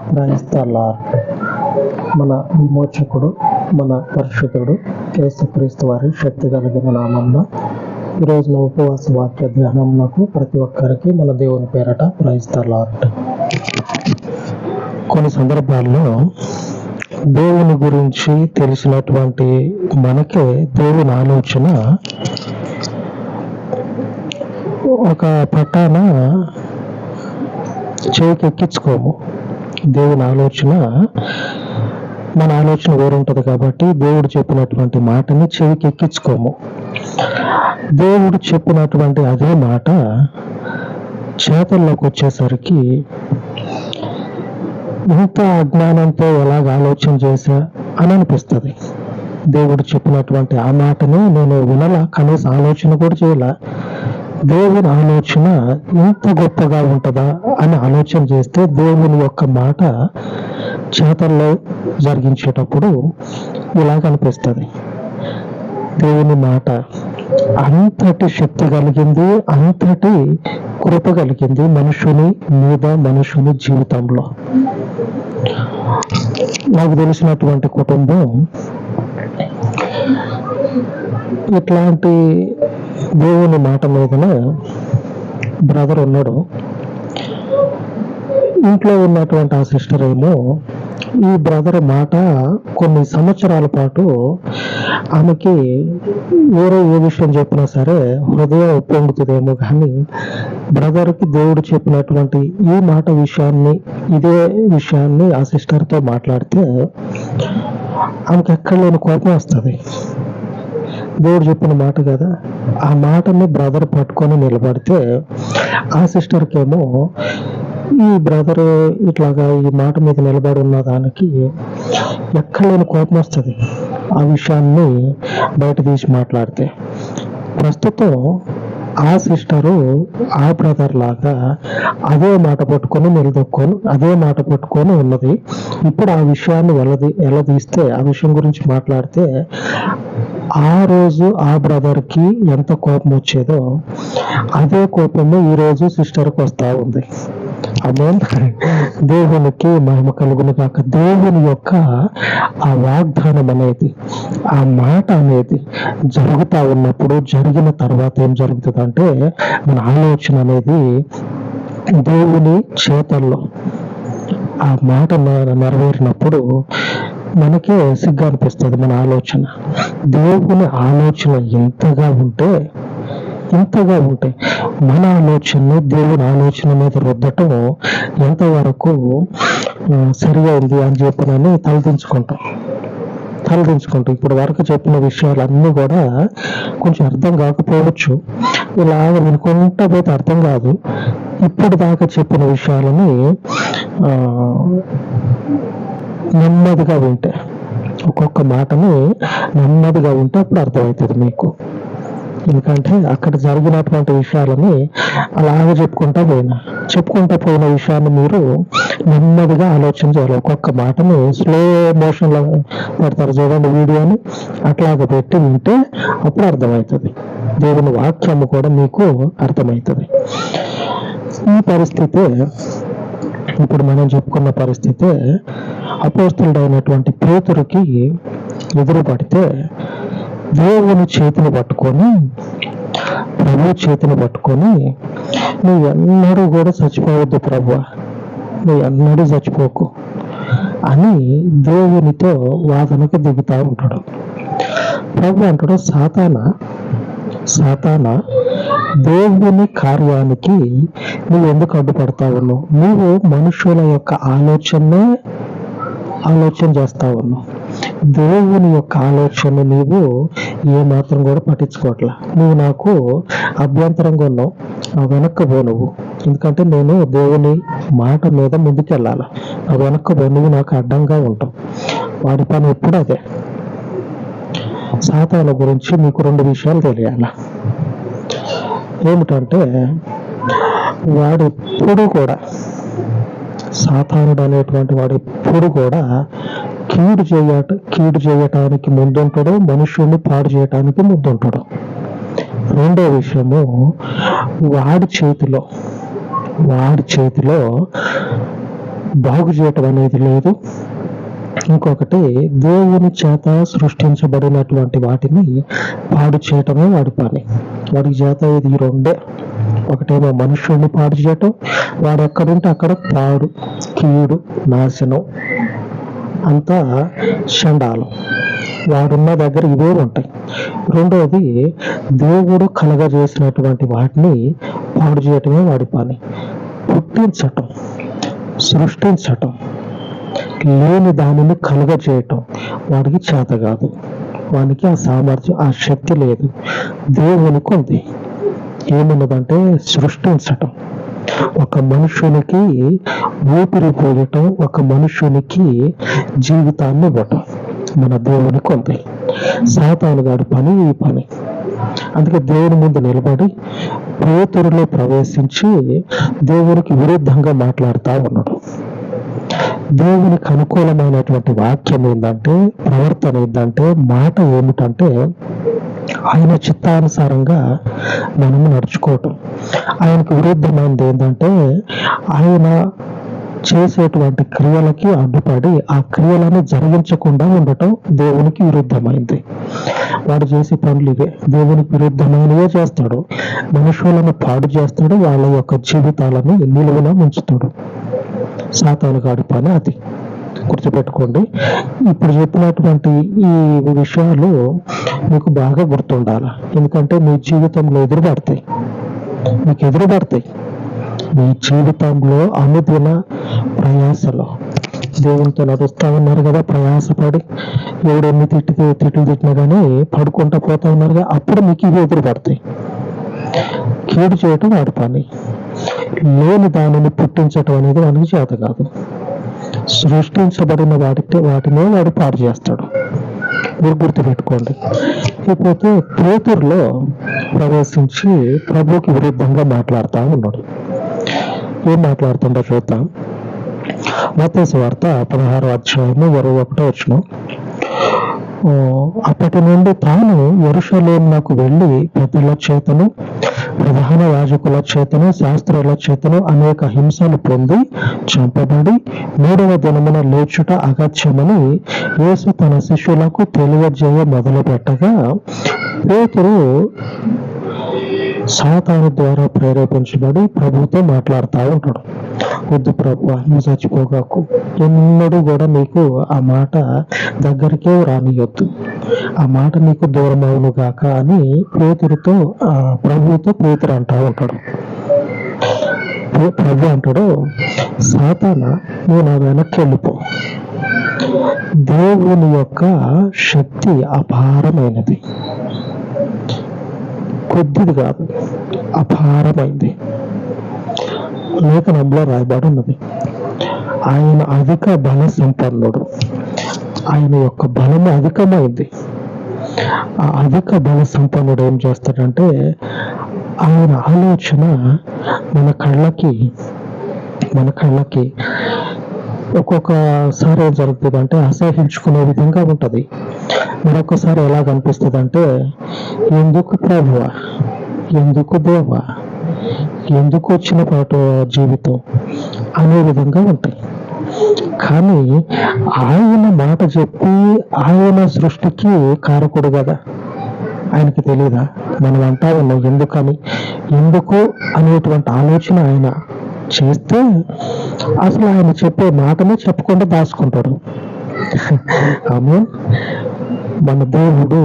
Praise the lord. మన విమోచకుడు, మన పరిశుద్ధుడు యేసుక్రీస్తు వారి శక్తి కలిగిన నామమున ఈ రోజున ఉపవాస వాక్య ధ్యానమునకు ప్రతి ఒక్కరికి మన దేవుని పేరట ప్రైజ్ ద లార్డ్. కొన్ని సందర్భాల్లో దేవుని గురించి తెలిసినటువంటి మనకే దేవుని ఆలోచన ఒక పట్టాన చెవికి ఎక్కించుకోము. దేవుని ఆలోచన మన ఆలోచన వేరుంటది కాబట్టి దేవుడు చెప్పినటువంటి మాటని చెవికి ఎక్కించుకోము. దేవుడు చెప్పినటువంటి అదే మాట చేతల్లోకి వచ్చేసరికి ఇంత అజ్ఞానంతో ఎలాగ ఆలోచన చేశా అని అనిపిస్తుంది. దేవుడు చెప్పినటువంటి ఆ మాటని నేను వినలా, కనీసం ఆలోచన కూడా చేయలా. దేవుని ఆలోచన ఇంత గొప్పగా ఉంటుందా అని ఆలోచన చేస్తే దేవుని యొక్క మాట చేతల్లో జరిగించేటప్పుడు ఇలాగ అనిపిస్తుంది. దేవుని మాట అంతటి శక్తి కలిగింది, అంతటి కృప కలిగింది మనుషుని మీద, మనుషుని జీవితంలో. నాకు తెలిసినటువంటి కుటుంబం ఇట్లాంటి దేవుని మాట మీదనే బ్రదర్ ఉన్నాడు. ఇంట్లో ఉన్నటువంటి ఆ సిస్టర్ ఏమో ఈ బ్రదర్ మాట కొన్ని సంవత్సరాల పాటు ఆమెకి వేరే ఏ విషయం చెప్పినా సరే హృదయం ఉప్పొంగుతుందేమో, కానీ బ్రదర్కి దేవుడు చెప్పినటువంటి ఈ మాట ఇదే విషయాన్ని ఆ సిస్టర్తో మాట్లాడితే ఆమెకి ఎక్కడ లేని కోపం వస్తుంది. దేవుడు చెప్పిన మాట కదా, ఆ మాటని బ్రదర్ పట్టుకొని నిలబడితే ఆ సిస్టర్కి ఏమో ఈ బ్రదర్ ఇట్లాగా ఈ మాట మీద నిలబడి ఉన్న దానికి ఎక్కడ లేని కోపం వస్తుంది ఆ విషయాన్ని బయట తీసి మాట్లాడితే. ప్రస్తుతం ఆ సిస్టరు ఆ బ్రదర్ లాగా అదే మాట పట్టుకొని నిలదొక్కొని అదే మాట పట్టుకొని ఉన్నది. ఇప్పుడు ఆ విషయాన్ని ఎలా తీస్తే, ఆ విషయం గురించి మాట్లాడితే ఆ రోజు ఆ బ్రదర్కి ఎంత కోపం వచ్చేదో అదే కోపము ఈ రోజు సిస్టర్కి వస్తూ ఉంది. దేవునికి మహిమ కలుగును కాక. దేవుని యొక్క ఆ వాగ్దానం అనేది, ఆ మాట అనేది జరుగుతూ ఉన్నప్పుడు, జరిగిన తర్వాత ఏం జరుగుతుందంటే మన ఆలోచన అనేది దేవుని చేతల్లో ఆ మాట నెరవేరినప్పుడు మనకే సిగ్గు అనిపిస్తుంది. మన ఆలోచన, దేవుని ఆలోచన ఇంతగా ఉంటే మన ఆలోచనని దేవుని ఆలోచన మీద రుద్దటం ఎంతవరకు సరిగా అని చెప్పనని తలదించుకుంటాం. ఇప్పుడు వరకు చెప్పిన విషయాలన్నీ కూడా కొంచెం అర్థం కాకపోవచ్చు, ఇలాగ వినుకుంటా పోతే అర్థం కాదు. ఇప్పుడు దాకా చెప్పిన విషయాలని నెమ్మదిగా వింటే, ఒక్కొక్క మాటని నెమ్మదిగా వింటే అప్పుడు అర్థమవుతుంది మీకు. ఎందుకంటే అక్కడ జరిగినటువంటి విషయాలని అలాగే చెప్పుకుంటా పోయిన విషయాన్ని మీరు నెమ్మదిగా ఆలోచన చేయాలి. ఒక్కొక్క మాటని స్లో మోషన్లో పెడతారు చూడండి వీడియోని, అట్లాగే పెట్టి వింటే అప్పుడు అర్థమవుతుంది. దేవుని వాక్యము కూడా మీకు అర్థమవుతుంది. ఈ పరిస్థితి ఇప్పుడు మనం చెప్పుకున్న పరిస్థితి అపోస్తలుడైనటువంటి పేతురుకి ఎదురు పడితే దేవుని చేతిని పట్టుకొని, ప్రభు చేతిని పట్టుకొని, నువ్వు ఎన్నడూ కూడా చచ్చిపోవద్దు ప్రభువా, నువ్వు ఎన్నడూ చచ్చిపోకు అని దేవునితో వాదనకు దిగుతూ ఉంటాడు. ప్రభు అంటాడు, సాతానా దేవుని కార్యానికి నువ్వు ఎందుకు అడ్డుపడతా ఉన్నావు? నువ్వు మనుషుల యొక్క ఆలోచన చేస్తా ఉన్నావు. దేవుని యొక్క ఆలోచన నీవు ఏమాత్రం కూడా పట్టించుకోవట్లా. నువ్వు నాకు అభ్యంతరంగా ఉన్నావు, వెనక్కి పో నువ్వు. ఎందుకంటే నేను దేవుని మాట మీద ముందుకెళ్ళాలి, వెనక్కి పో, నువ్వు నాకు అడ్డంగా ఉంటావు. వాడి పని ఎప్పుడు అదే. సాతాను గురించి మీకు 2 విషయాలు తెలియాలి. ఏమిటంటే సాతానుడు అనేటువంటి వాడు ఎప్పుడు కూడా కీడు చేయటానికి ముందుంటాడు, మనుషుల్ని పాడు చేయటానికి ముందుంటాడు. రెండో విషయము, వాడి చేతిలో బాగు చేయటం అనేది లేదు. ఇంకొకటి, దేవుని చేత సృష్టించబడినటువంటి వాటిని పాడు చేయటమే వాడి పని. వాడి చేత ఇది ఈ రెండే. ఒకటేమో మనుష్యుడిని పాడు చేయటం, వాడు ఎక్కడుంటే అక్కడ పాడు, కీడు, నాశనం, అంతా చండాలం. వాడున్న దగ్గర ఇవే ఉంటాయి. రెండవది, దేవుడు కలగజేసినటువంటి వాటిని పాడు చేయటమే వాడి పని. పుట్టించటం, సృష్టించటం, లేని దానిని కలుగజేయటం వాడికి చేత కాదు. వానికి ఆ సామర్థ్యం, ఆ శక్తి లేదు. దేవునికి ఉంది. ఏమున్నదంటే సృష్టించటం, ఒక మనుషునికి ఊపిరి పోయటం, ఒక మనుషునికి జీవితాన్ని ఇవ్వటం మన దేవునికి ఉంది. సాతాను గాడి పని ఈ పని. అందుకే దేవుని ముందు నిలబడి పేతురులో ప్రవేశించి దేవునికి విరుద్ధంగా మాట్లాడుతూ ఉన్నాడు. దేవునికి అనుకూలమైనటువంటి వాక్యం ఏంటంటే, ప్రవర్తన ఏంటంటే, మాట ఏమిటంటే ఆయన చిత్తానుసారంగా మనము నడుచుకోవటం. ఆయనకు విరుద్ధమైనది ఏంటంటే ఆయన చేసేటువంటి క్రియలకి అడ్డుపడి ఆ క్రియలను జరిగించకుండా ఉండటం దేవునికి విరుద్ధమైంది. వాడు చేసే పనులు ఇవే, దేవునికి విరుద్ధమైనవే చేస్తాడు. మనుషులను పాడు చేస్తాడు, వాళ్ళ యొక్క జీవితాలను నిలువున ఉంచుతాడు. సాతాను గాడి పని అది. గుర్తుపెట్టుకోండి. ఇప్పుడు చెప్పినటువంటి ఈ విషయాలు మీకు బాగా గుర్తుండాలి. ఎందుకంటే మీ జీవితంలో ఎదురుపడతాయి, మీకు ఎదురుపడతాయి. మీ జీవితంలో అనుదిన ప్రయాసలో దేవునితో నడుస్తా ఉన్నారు కదా, ప్రయాసపడి ఎవడు ఎన్ని తిట్లు తిట్టినా కానీ పడుకుంటా పోతా ఉన్నారు కదా, అప్పుడు మీకు ఇవి ఎదురుపడతాయి. కీడు చేయటం వాడి పని. లేని దానిని పుట్టించటం అనేది వాడికి చేత కాదు. సృష్టించబడిన వాటినే వాడు పాడు చేస్తాడు. మీరు గుర్తుపెట్టుకోండి. ఇకపోతే పేతురులో ప్రవేశించి ప్రభువుకి విరుద్ధంగా మాట్లాడుతూ ఉన్నాడు. ఏం మాట్లాడుతుండో చూద్దాం. మత్తయి సువార్త 16వ అధ్యాయము 21వ వచనం. అప్పటి నుండి తాను యెరూషలేమునకు వెళ్ళి పెద్దల చేతను, ప్రధాన యాజకుల చేతను, శాస్త్రుల చేతను అనేక హింసలు పొంది చంపబడి 3వ దినమున లేచుట అగత్యమని యేసు తన శిష్యులకు తెలియజేయ మొదలు పెట్టగా, పేతురు సాతాను ద్వారా ప్రేరేపించబడి ప్రభుతో మాట్లాడుతూ ఉంటాడు. వద్దు ప్రభు, నువ్వు చచ్చిపోగాకు, ఎన్నడూ కూడా నీకు ఆ మాట దగ్గరికే రానియొద్దు, ఆ మాట నీకు దూరం అవును గాక అని ప్రభువుతో పేతురు అంటా ఉంటాడు. ప్రభు అంటాడు, సాతాన నువ్వు నా వెనక్కి వెళ్ళిపో. దేవుని యొక్క శక్తి అపారమైనది, కొద్దిది కాదు, అపారమైంది. లేఖనంలో రాయబడి ఉన్నది, ఆయన అధిక బల సంపన్నుడు. ఆయన యొక్క బలము అధికమైంది. ఆ అధిక బల సంపన్నుడు ఏం చేస్తాడంటే, ఆయన ఆలోచన మన కళ్ళకి ఒక్కొక్కసారి ఏం జరుగుతుంది అంటే అసహించుకునే విధంగా ఉంటది. మరొకసారి ఎలా కనిపిస్తుంది అంటే, ఎందుకు ప్రభువా, ఎందుకు దేవా, ఎందుకు వచ్చిన పాటు జీవితం అనే విధంగా ఉంటాయి. కానీ ఆయన మాట చెప్పి ఆయన సృష్టికి కారకుడు కదా, ఆయనకి తెలియదా? మనం అంటా ఉన్నాం ఎందుకు అనేటువంటి ఆలోచన ఆయన చేస్తే అసలు ఆయన చెప్పే మాటనే చెప్పకుండా దాచుకుంటాడు. ఆమె మన దేవుడు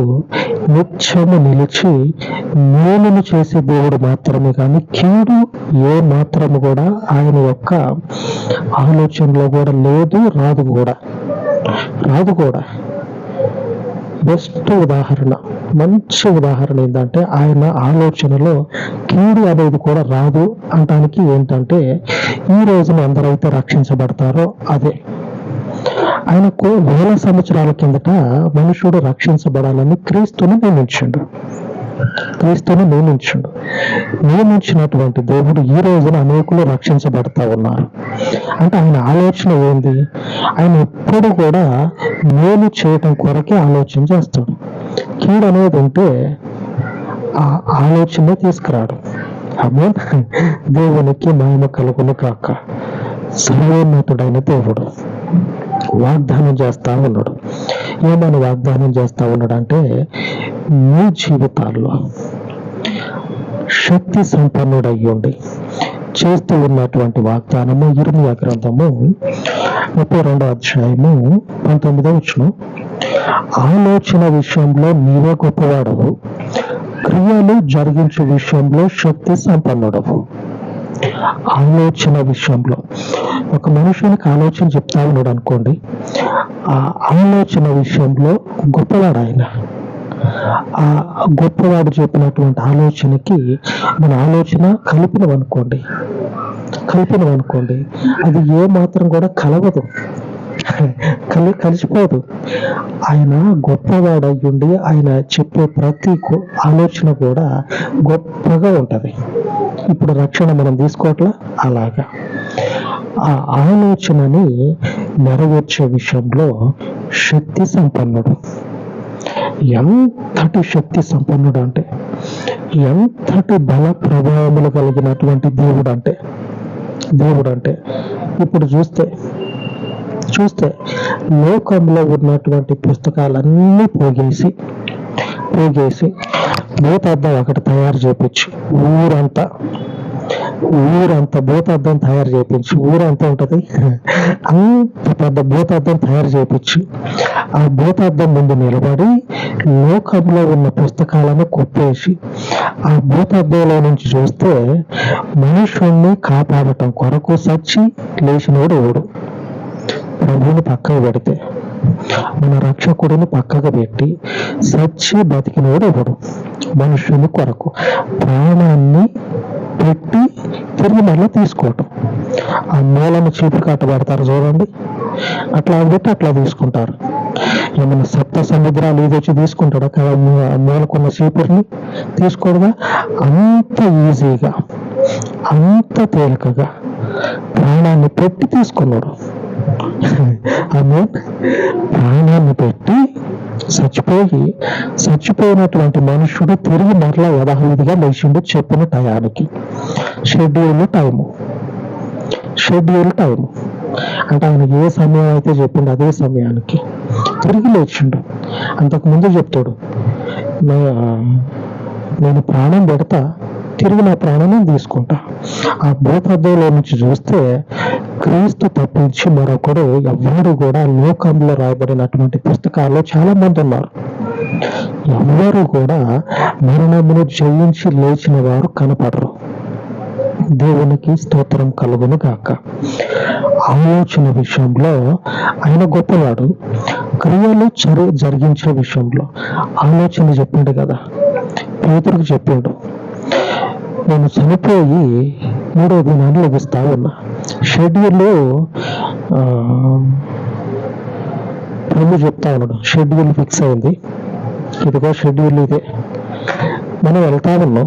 నిత్యము నిలిచి మేలును చేసే దేవుడు మాత్రమే కానీ కీడు ఏ మాత్రము కూడా ఆయన యొక్క ఆలోచనలో కూడా లేదు, రాదు కూడా. బెస్ట్ ఉదాహరణ, మంచి ఉదాహరణ ఏంటంటే, ఆయన ఆలోచనలో కీడు అనేది కూడా రాదు అనటానికి ఏంటంటే, ఈ రోజున అందరైతే రక్షించబడతారో అదే. ఆయనకు 1000 సంవత్సరాల కిందట మనుషుడు రక్షించబడాలని క్రీస్తుని నియమించినటువంటి దేవుడు ఈ రోజున అనేకులు రక్షించబడతా ఉన్నారు. అంటే ఆయన ఆలోచన ఏంది? ఆయన ఎప్పుడు కూడా మేలు చేయటం కొరకే ఆలోచన చేస్తాడు. కీడు అనేది ఉంటే ఆ ఆలోచనే తీసుకురాడు. దేవునికి మహిమ కలుగును కాక. సర్వోన్నతుడైన దేవుడు వాగ్దానం చేస్తా ఉన్నాడు. ఏమని వాగ్దానం చేస్తా ఉన్నాడు అంటే, మీ జీవితాల్లో శక్తి సంపన్నుడయ్యుండి చేస్తూ ఉన్నటువంటి వాగ్దానము ఇర్మియా గ్రంథము 32వ అధ్యాయము 19వ వచనం. ఆలోచన విషయంలో నీవే గొప్పవాడవు, క్రియలు జరిగించే విషయంలో శక్తి సంపన్నుడవు. ఆలోచన విషయంలో ఒక మనుషునికి ఆలోచన చెప్తా ఉన్నాడు అనుకోండి, ఆ ఆలోచన విషయంలో గొప్పవాడు ఆయన. ఆ గొప్పవాడు చెప్పినటువంటి ఆలోచనకి మన ఆలోచన కలిపినవనుకోండి, అది ఏ మాత్రం కూడా కలవదు, కలిసిపోదు. ఆయన గొప్పవాడయ్యుండి ఆయన చెప్పే ప్రతి ఆలోచన కూడా గొప్పగా ఉంటది. ఇప్పుడు రక్షణ మనం తీసుకోవట్లా, అలాగా ఆ ఆలోచనని నెరవేర్చే విషయంలో శక్తి సంపన్నుడు. ఎంతటి శక్తి సంపన్నుడు అంటే, ఎంతటి బల ప్రభావములు కలిగినటువంటి దేవుడు అంటే ఇప్పుడు చూస్తే లోకంలో ఉన్నటువంటి పుస్తకాలన్నీ పోగేసి భూతార్థం ఒకటి తయారు చేపించి ఊరంతా భూతార్థం తయారు చేపించి, ఊరంతా ఉంటది, అంత పెద్ద భూతార్థం తయారు చేపించి ఆ భూతార్థం ముందు నిలబడి లోకంలో ఉన్న పుస్తకాలను కొట్టేసి ఆ భూతార్థంలో నుంచి చూస్తే మనుషుణ్ణి కాపాడటం కొరకు సచ్చి లేచినోడు ఎవడు? ప్రభువుని పక్కకు పెడితే, మన రక్షకుడిని పక్కకు పెట్టి సచ్చి బతికినోడు ఎవడు? మనుషుని కొరకు ప్రాణాన్ని పెట్టి తిరిగి మళ్ళీ తీసుకోవటం. ఆ మూలను చీపు కట్టబడతారు చూడండి, అట్లా పెట్టి అట్లా తీసుకుంటారు. ఏమైనా సప్త సముద్రాలు ఇది వచ్చి తీసుకుంటాడు కదా, మూలకున్న చీపుర్ని తీసుకోడుగా. అంత ఈజీగా, అంత తేలికగా ప్రాణాన్ని పెట్టి తీసుకున్నాడు. ఆమె ప్రాణాన్ని పెట్టి చచ్చిపోయినటువంటి మనుషుడు తిరిగి మరలా యథావిధిగా లేచిండు చెప్పిన టయానికి. షెడ్యూల్ టైము అంటే ఆయన ఏ సమయం అయితే చెప్పిండు అదే సమయానికి తిరిగి లేచిండు. అంతకుముందు చెప్తాడు, నేను ప్రాణం పెడతా, తిరిగి నా ప్రాణాన్ని తీసుకుంటా. ఆ భూతద్దంలో నుంచి చూస్తే క్రీస్తు తప్పించి మరొకడు ఎవ్వరు కూడా లోకంలో రాయబడినటువంటి పుస్తకాల్లో చాలా మంది ఉన్నారు. ఎవ్వరు కూడా మరణమును జయించి లేచిన వారు కనపడరు. దేవునికి స్తోత్రం కలుగును గాక. ఆలోచన విషయంలో ఆయన గొప్పవాడు, క్రియలు జరిగించే విషయంలో ఆలోచన చెప్పిండు కదా, పేతురుకు చెప్పిండు, నేను చనిపోయి 3వ దినాన్ని లభిస్తా ఉన్నా. షెడ్యూల్ ప్రభు చెప్తా ఉన్నాడు, షెడ్యూల్ ఫిక్స్ అయింది, ఇదిగో షెడ్యూల్ ఇదే. మనం వెళ్తా ఉన్నాం.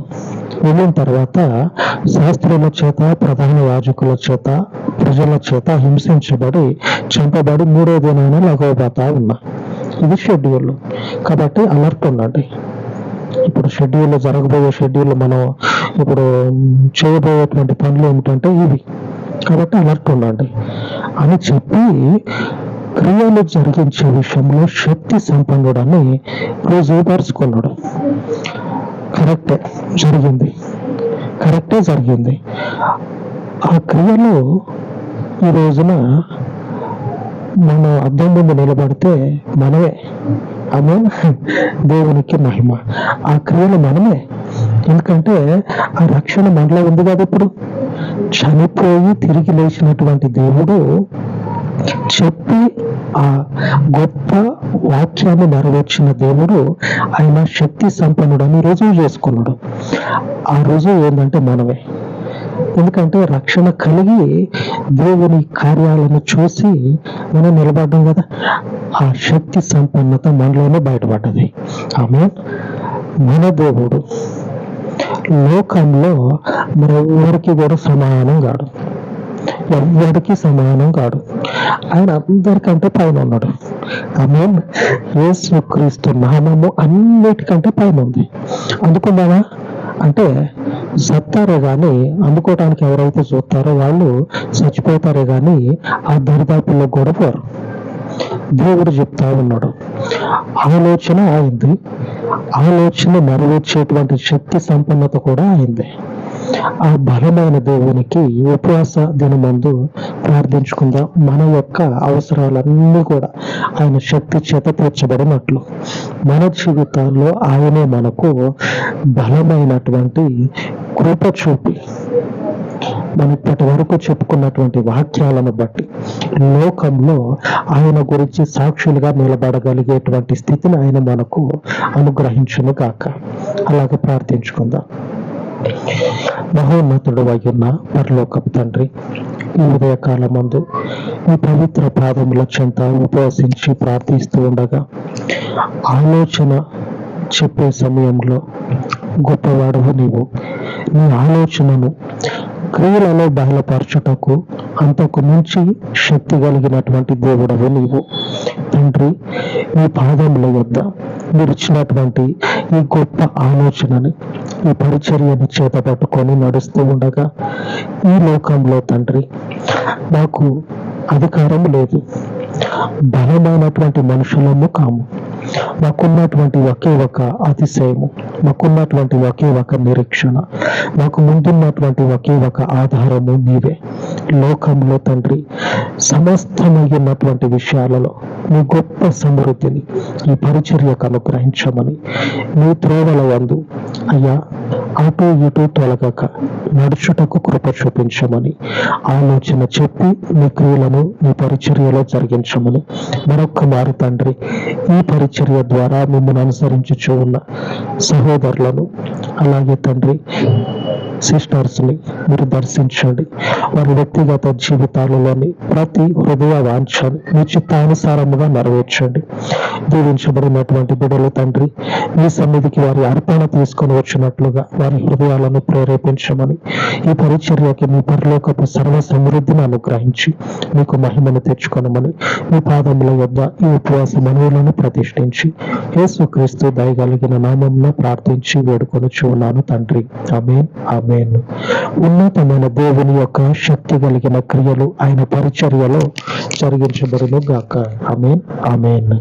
వెళ్ళిన తర్వాత శాస్త్రుల చేత, ప్రధాన యాజకుల చేత, ప్రజల చేత హింసించబడి చంపబడి 3వ దినాన లగవబోతా ఉన్నా. ఇది షెడ్యూల్. కాబట్టి అలర్ట్ ఉండండి. ఇప్పుడు షెడ్యూల్, జరగబోయే షెడ్యూల్, మనం ఇప్పుడు చేయబోయేటువంటి పనులు ఏమిటంటే ఇవి. కాబట్టి అలర్ట్ ఉండండి అని చెప్పి క్రియలు జరిగించే విషయంలో శక్తి సంపన్నుడని రుజువుపరుచుకున్నాడు. కరెక్టే జరిగింది. ఆ క్రియలు ఈ రోజున మనం అద్దం ముందు నిలబడితే మనమే. ఆమె దేవునికి మహిమ. ఆ క్రియలు మనమే. ఎందుకంటే ఆ రక్షణ మనలో ఉంది కదా. ఇప్పుడు చనిపోయి తిరిగి లేచినటువంటి దేవుడు చెప్పి ఆ గొప్ప వాక్యాన్ని నెరవేర్చిన దేవుడు ఆయన శక్తి సంపన్నుడని రుజువు చేసుకున్నాడు. ఆ రుజువు ఏంటంటే మనమే. ఎందుకంటే రక్షణ కలిగి దేవుని కార్యాలను చూసి మనం నిలబడ్డాం కదా. ఆ శక్తి సంపన్నత మనలోనే బయటపడ్డది. ఆమె మన దేవుడు లోకంలో మరెవరికి కూడా సమానం కాడు. ఎవ్వడికి సమానం కాడు. ఆయన అందరికంటే పైన ఉన్నాడు. ఆమె యేసుక్రీస్తు నామము అన్నిటికంటే పైన ఉంది. అందుకుందామా అంటే సత్తారే గాని అమ్ముకోవటానికి ఎవరైతే చూస్తారో వాళ్ళు చచ్చిపోతారే గాని ఆ దరిదాపుల్లో కూడా పోరు. దేవుడు చెప్తా ఉన్నాడు, ఆలోచన అయింది, ఆలోచన నెరవేర్చేటువంటి శక్తి సంపన్నత కూడా అయింది. ఆ బలమైన దేవునికి ఉపవాస దినమందు ప్రార్థించుకుందాం. మన యొక్క అవసరాలన్నీ కూడా ఆయన శక్తి చేత తీర్చబడినట్లు మన జీవితాల్లో ఆయనే మనకు బలమైనటువంటి కృప చూపి మనం ఇప్పటి వరకు చెప్పుకున్నటువంటి వాక్యాలను బట్టి లోకంలో ఆయన గురించి సాక్షులుగా నిలబడగలిగేటువంటి స్థితిని ఆయన మనకు అనుగ్రహించును గాక. అలాగే ప్రార్థించుకుందాం. మహోన్నతుడు అయ్యున్న పరలోకపు తండ్రి, ఈ ఉదయకాలమందు ఈ పవిత్ర పాదముల చెంత ఉపవసించి ప్రార్థిస్తూ ఉండగా ఆలోచన చెప్పే సమయంలో గొప్పవాడువు నీవు. నీ ఆలోచనను క్రియలలో బయలుపరచుటకు అంతకు మించి శక్తి కలిగినటువంటి దేవుడవు నీవు. తండ్రి, ఈ పాదముల యొద్ద మీరు ఇచ్చినటువంటి ఈ గొప్ప ఆలోచనని, ఈ పరిచర్యను చేత పట్టుకొని నడుస్తూ ఉండగా ఈ లోకంలో తండ్రి మాకు అధికారం లేదు, బలమైనటువంటి మనుషులము కాము. మాకున్నటువంటి ఒకే ఒక అతిశయము, మాకున్నటువంటి ఒకే ఒక నిరీక్షణ, మాకు ముందున్నటువంటి ఒకే ఒక ఆధారము నీవే. లోకంలో తండ్రి సమస్తమైనటువంటి విషయాలలో నీ గొప్ప సమృద్ధిని ఈ పరిచర్యకు అనుగ్రహించమని, నీ త్రోవల యందు అయ్యా అటు ఇటు తొలగక నడుచుటకు కృప చూపించమని ఆలోచన చెప్పి నీ క్రియలను నీ పరిచర్యలో జరిగించమని మరొక్క మారు తండ్రి ఈ పరిచర్య ద్వారా మిమ్మల్ని అనుసరించుచూ ఉన్న సహోదరులను, అలాగే తండ్రి సిస్టర్స్ ని మీరు దర్శించండి. వారి వ్యక్తిగత జీవితాలలోని ప్రతి హృదయ వాంఛను మీ చిత్తానుసారముగా నెరవేర్చండి. దీవించబడినటువంటి బిడ్డలు తండ్రి మీ సన్నిధికి వారి అర్పణ తీసుకొని వచ్చినట్లుగా వారి హృదయాలను ప్రేరేపించమని, ఈ పరిచర్యకి మీ పరలోకపు సర్వ సమృద్ధిని అనుగ్రహించి మీకు మహిమను తెచ్చుకొనమని మీ పాదముల యొద్ద ఈ ఉపవాస మనవులను ప్రతిష్ఠించి యేసుక్రీస్తు దయగలిగిన నామమున ప్రార్థించి వేడుకొనుచు ఉన్నాను తండ్రి. ఆమేన్, ఆమేన్. ఉన్నతమైన దేవుని యొక్క శక్తి కలిగిన క్రియలు ఆయన పరిచర్యలో జరిగించబడును గాక. ఆమేన్, ఆమేన్.